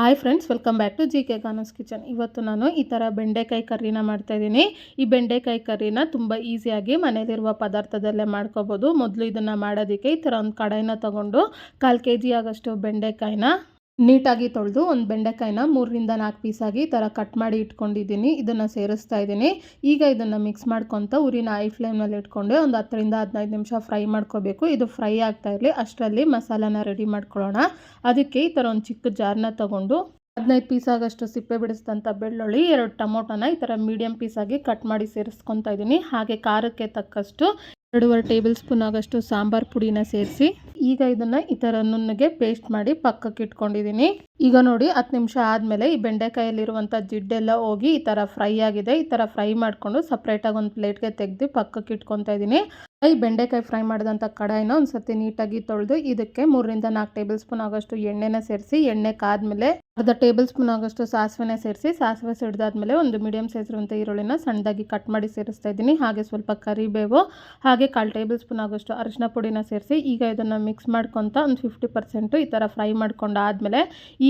Hi friends, welcome back to G K Ganas kitchen. ಇವತ್ತು ನಾನು ಈ ಥರ ಬೆಂಡೆಕಾಯಿ ಕರ್ರಿನ ಮಾಡ್ತಾಯಿದ್ದೀನಿ. ಈ ಬೆಂಡೆಕಾಯಿ ಕರ್ರಿನ ತುಂಬ ಈಸಿಯಾಗಿ ಮನೇಲಿರುವ ಪದಾರ್ಥದಲ್ಲೇ ಮಾಡ್ಕೋಬೋದು. ಮೊದಲು ಇದನ್ನು ಮಾಡೋದಕ್ಕೆ ಈ ಥರ ಒಂದು ಕಡಾಯಿನ ತೊಗೊಂಡು 1/4 kg ಆಗೋಷ್ಟು ಬೆಂಡೆಕಾಯಿನ ನೀಟಾಗಿ ತೊಳೆದು ಒಂದು ಬೆಂಡೆಕಾಯಿನ 3-4 ಪೀಸಾಗಿ ಈ ಥರ ಕಟ್ ಮಾಡಿ ಇಟ್ಕೊಂಡಿದ್ದೀನಿ. ಇದನ್ನು ಸೇರಿಸ್ತಾ ಇದ್ದೀನಿ. ಈಗ ಇದನ್ನು ಮಿಕ್ಸ್ ಮಾಡ್ಕೊತ ಉರಿನ ಹೈ ಫ್ಲೇಮ್ನಲ್ಲಿ ಇಟ್ಕೊಂಡು ಒಂದು 10-15 ನಿಮಿಷ ಫ್ರೈ ಮಾಡ್ಕೋಬೇಕು. ಇದು ಫ್ರೈ ಆಗ್ತಾ ಇರಲಿ ಅಷ್ಟರಲ್ಲಿ ಮಸಾಲಾನ ರೆಡಿ ಮಾಡ್ಕೊಳ್ಳೋಣ. ಅದಕ್ಕೆ ಈ ಥರ ಒಂದು ಚಿಕ್ಕ ಜಾರ್ನ ತೊಗೊಂಡು 15 ಪೀಸ್ ಆಗೋಷ್ಟು ಸಿಪ್ಪೆ ಬಿಡಿಸಿದಂಥ ಬೆಳ್ಳುಳ್ಳಿ, 2 ಟೊಮೊಟೊನ ಈ ಥರ ಮೀಡಿಯಮ್ ಪೀಸಾಗಿ ಕಟ್ ಮಾಡಿ ಸೇರಿಸ್ಕೊತಾ ಇದ್ದೀನಿ. ಹಾಗೆ ಖಾರಕ್ಕೆ ತಕ್ಕಷ್ಟು 2.5 ಟೇಬಲ್ ಸ್ಪೂನ್ ಆಗೋಷ್ಟು ಸಾಂಬಾರು ಪುಡಿನ ಸೇರಿಸಿ ಈಗ ಇದನ್ನು ಈ ಥರ ನುಣ್ಣಗೆ ಪೇಸ್ಟ್ ಮಾಡಿ ಪಕ್ಕಕ್ಕೆ ಇಟ್ಕೊಂಡಿದ್ದೀನಿ. ಈಗ ನೋಡಿ 10 ನಿಮಿಷ ಆದಮೇಲೆ ಈ ಬೆಂಡೆಕಾಯಲ್ಲಿರುವಂಥ ಜಿಡ್ಡೆಲ್ಲ ಹೋಗಿ ಈ ಥರ ಫ್ರೈ ಆಗಿದೆ. ಈ ಥರ ಫ್ರೈ ಮಾಡಿಕೊಂಡು ಸಪ್ರೇಟಾಗಿ ಒಂದು ಪ್ಲೇಟ್ಗೆ ತೆಗೆದು ಪಕ್ಕಕ್ಕೆ ಇಟ್ಕೊತಾ ಇದ್ದೀನಿ. ಈ ಬೆಂಡೆಕಾಯಿ ಫ್ರೈ ಮಾಡಿದಂಥ ಕಡಾಯಿನ ಒಂದು ಸರ್ತಿ ನೀಟಾಗಿ ತೊಳೆದು ಇದಕ್ಕೆ 3-4 ಟೇಬಲ್ ಸ್ಪೂನ್ ಆಗೋಷ್ಟು ಎಣ್ಣೆನ ಸೇರಿಸಿ, ಎಣ್ಣೆ ಕಾದ್ಮೇಲೆ 1/2 ಟೇಬಲ್ ಸ್ಪೂನ್ ಆಗೋಷ್ಟು ಸಾಸಿವೆನ ಸೇರಿಸಿ, ಸಾಸಿವೆ ಸಿಡ್ದಾದ್ಮೇಲೆ ಒಂದು ಮೀಡಿಯಮ್ ಸೈಜ್ ಇರುವಂಥ ಈರುಳ್ಳಿನ ಸಣ್ಣದಾಗಿ ಕಟ್ ಮಾಡಿ ಸೇರಿಸ್ತಾ ಇದ್ದೀನಿ. ಹಾಗೆ ಸ್ವಲ್ಪ ಕರಿಬೇವು, ಹಾಗೆ 1/4 ಟೇಬಲ್ ಸ್ಪೂನ್ ಆಗೋಷ್ಟು ಅರಿಶಿನ ಪುಡಿನ ಸೇರಿಸಿ ಈಗ ಇದನ್ನು ಮಿಕ್ಸ್ ಮಾಡ್ಕೊತ ಒಂದು 50% ಈ ಥರ ಫ್ರೈ ಮಾಡ್ಕೊಂಡಾದ್ಮೇಲೆ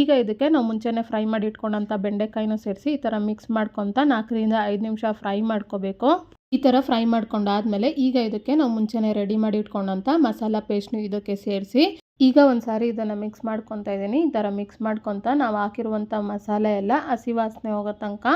ಈಗ ಇದಕ್ಕೆ ನಾವು ಮುಂಚೆನೇ ಫ್ರೈ ಮಾಡಿ ಇಟ್ಕೊಂಡಂಥ ಬೆಂಡೆಕಾಯಿನೂ ಸೇರಿಸಿ ಈ ಥರ ಮಿಕ್ಸ್ ಮಾಡ್ಕೊತ 4-5 ನಿಮಿಷ ಫ್ರೈ ಮಾಡ್ಕೋಬೇಕು. ಈ ಥರ ಫ್ರೈ ಮಾಡ್ಕೊಂಡಾದ್ಮೇಲೆ ಈಗ ಇದಕ್ಕೆ ನಾವು ಮುಂಚೆನೇ ರೆಡಿ ಮಾಡಿ ಇಟ್ಕೊಂಡಂಥ ಮಸಾಲ ಪೇಸ್ಟ್ನು ಇದಕ್ಕೆ ಸೇರಿಸಿ ಈಗ ಒಂದು ಸಾರಿ ಇದನ್ನು ಮಿಕ್ಸ್ ಮಾಡ್ಕೊತಾ ಇದ್ದೀನಿ. ಈ ಥರ ಮಿಕ್ಸ್ ಮಾಡ್ಕೊತ ನಾವು ಹಾಕಿರುವಂಥ ಮಸಾಲೆ ಎಲ್ಲ ಹಸಿ ವಾಸನೆ ಹೋಗೋ ತನಕ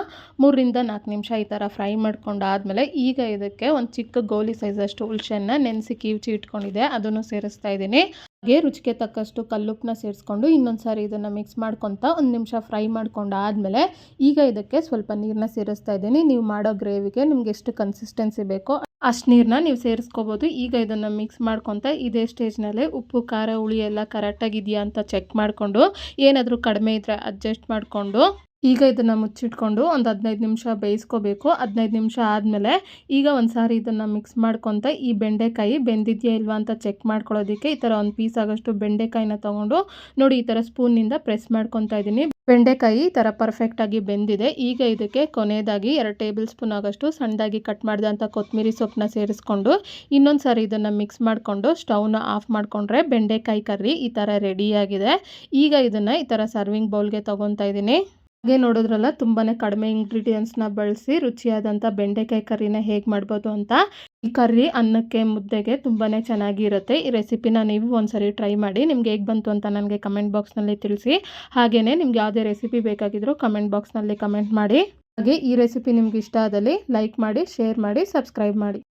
3-4 ನಿಮಿಷ ಈ ಥರ ಫ್ರೈ ಮಾಡ್ಕೊಂಡಾದ್ಮೇಲೆ ಈಗ ಇದಕ್ಕೆ ಒಂದು ಚಿಕ್ಕ ಗೋಲಿ ಸೈಜಷ್ಟು ಹುಳ್ಸೆಹಣ್ಣನ್ನ ನೆನೆಸಿ ಕಿವುಚಿ ಇಟ್ಕೊಂಡಿದ್ದೆ, ಅದನ್ನು ಸೇರಿಸ್ತಾ ಇದ್ದೀನಿ. ಹಾಗೆ ರುಚಿಗೆ ತಕ್ಕಷ್ಟು ಕಲ್ಲುಪ್ಪನ್ನ ಸೇರಿಸ್ಕೊಂಡು ಇನ್ನೊಂದು ಸಾರಿ ಇದನ್ನು ಮಿಕ್ಸ್ ಮಾಡ್ಕೊತ 1 ನಿಮಿಷ ಫ್ರೈ ಮಾಡ್ಕೊಂಡಾದ್ಮೇಲೆ ಈಗ ಇದಕ್ಕೆ ಸ್ವಲ್ಪ ನೀರನ್ನ ಸೇರಿಸ್ತಾ ಇದ್ದೀನಿ. ನೀವು ಮಾಡೋ ಗ್ರೇವಿಗೆ ನಿಮ್ಗೆ ಎಷ್ಟು ಕನ್ಸಿಸ್ಟೆನ್ಸಿ ಬೇಕೋ ಅಷ್ಟು ನೀರನ್ನ ನೀವು ಸೇರಿಸ್ಕೋಬೋದು. ಈಗ ಇದನ್ನು ಮಿಕ್ಸ್ ಮಾಡ್ಕೊತ ಇದೇ ಸ್ಟೇಜ್ನಲ್ಲಿ ಉಪ್ಪು, ಖಾರ, ಹುಳಿ ಎಲ್ಲ ಕರೆಕ್ಟಾಗಿದೆಯಾ ಅಂತ ಚೆಕ್ ಮಾಡಿಕೊಂಡು ಏನಾದರೂ ಕಡಿಮೆ ಇದ್ದರೆ ಅಡ್ಜಸ್ಟ್ ಮಾಡಿಕೊಂಡು ಈಗ ಇದನ್ನು ಮುಚ್ಚಿಟ್ಕೊಂಡು ಒಂದು 15 ನಿಮಿಷ ಬೇಯಿಸ್ಕೋಬೇಕು. 15 ನಿಮಿಷ ಆದಮೇಲೆ ಈಗ ಒಂದು ಸಾರಿ ಇದನ್ನು ಮಿಕ್ಸ್ ಮಾಡ್ಕೊತ ಈ ಬೆಂಡೆಕಾಯಿ ಬೆಂದಿದೆಯಾ ಇಲ್ವಾ ಅಂತ ಚೆಕ್ ಮಾಡ್ಕೊಳ್ಳೋದಕ್ಕೆ ಈ ಥರ ಒಂದು ಪೀಸ್ ಆಗೋಷ್ಟು ಬೆಂಡೆಕಾಯಿನ ತೊಗೊಂಡು ನೋಡಿ ಈ ಥರ ಸ್ಪೂನ್ನಿಂದ ಪ್ರೆಸ್ ಮಾಡ್ಕೊತಾ ಇದ್ದೀನಿ. ಬೆಂಡೆಕಾಯಿ ಈ ಥರ ಪರ್ಫೆಕ್ಟಾಗಿ ಬೆಂದಿದೆ. ಈಗ ಇದಕ್ಕೆ ಕೊನೆಯದಾಗಿ 2 ಟೇಬಲ್ ಸ್ಪೂನ್ ಆಗೋಷ್ಟು ಸಣ್ಣದಾಗಿ ಕಟ್ ಮಾಡಿದಂಥ ಕೊತ್ತಂಬರಿ ಸೊಪ್ಪನ್ನ ಸೇರಿಸ್ಕೊಂಡು ಇನ್ನೊಂದು ಸಾರಿ ಇದನ್ನು ಮಿಕ್ಸ್ ಮಾಡಿಕೊಂಡು ಸ್ಟವ್ನ ಆಫ್ ಮಾಡಿಕೊಂಡ್ರೆ ಬೆಂಡೆಕಾಯಿ ಕರ್ರಿ ಈ ಥರ ರೆಡಿಯಾಗಿದೆ. ಈಗ ಇದನ್ನು ಈ ಥರ ಸರ್ವಿಂಗ್ ಬೌಲ್ಗೆ ತೊಗೊತಾ ಇದ್ದೀನಿ. ಹಾಗೆ ನೋಡೋದ್ರಲ್ಲ ತುಂಬಾ ಕಡಿಮೆ ಇಂಗ್ರೀಡಿಯೆಂಟ್ಸ್ನ ಬಳಸಿ ರುಚಿಯಾದಂಥ ಬೆಂಡೆಕಾಯಿ ಕರ್ರಿನ ಹೇಗೆ ಮಾಡ್ಬೋದು ಅಂತ. ಈ ಕರ್ರಿ ಅನ್ನಕ್ಕೆ, ಮುದ್ದೆಗೆ ತುಂಬಾ ಚೆನ್ನಾಗಿರುತ್ತೆ. ಈ ರೆಸಿಪಿನ ನೀವು ಒಂದ್ಸರಿ ಟ್ರೈ ಮಾಡಿ. ನಿಮ್ಗೆ ಹೇಗೆ ಬಂತು ಅಂತ ನನಗೆ ಕಮೆಂಟ್ ಬಾಕ್ಸ್ನಲ್ಲಿ ತಿಳಿಸಿ. ಹಾಗೆಯೇ ನಿಮ್ಗೆ ಯಾವುದೇ ರೆಸಿಪಿ ಬೇಕಾಗಿದ್ರೂ ಕಮೆಂಟ್ ಬಾಕ್ಸ್ನಲ್ಲಿ ಕಮೆಂಟ್ ಮಾಡಿ. ಹಾಗೆ ಈ ರೆಸಿಪಿ ನಿಮ್ಗೆ ಇಷ್ಟ ಆದಲ್ಲಿ ಲೈಕ್ ಮಾಡಿ, ಶೇರ್ ಮಾಡಿ, ಸಬ್ಸ್ಕ್ರೈಬ್ ಮಾಡಿ.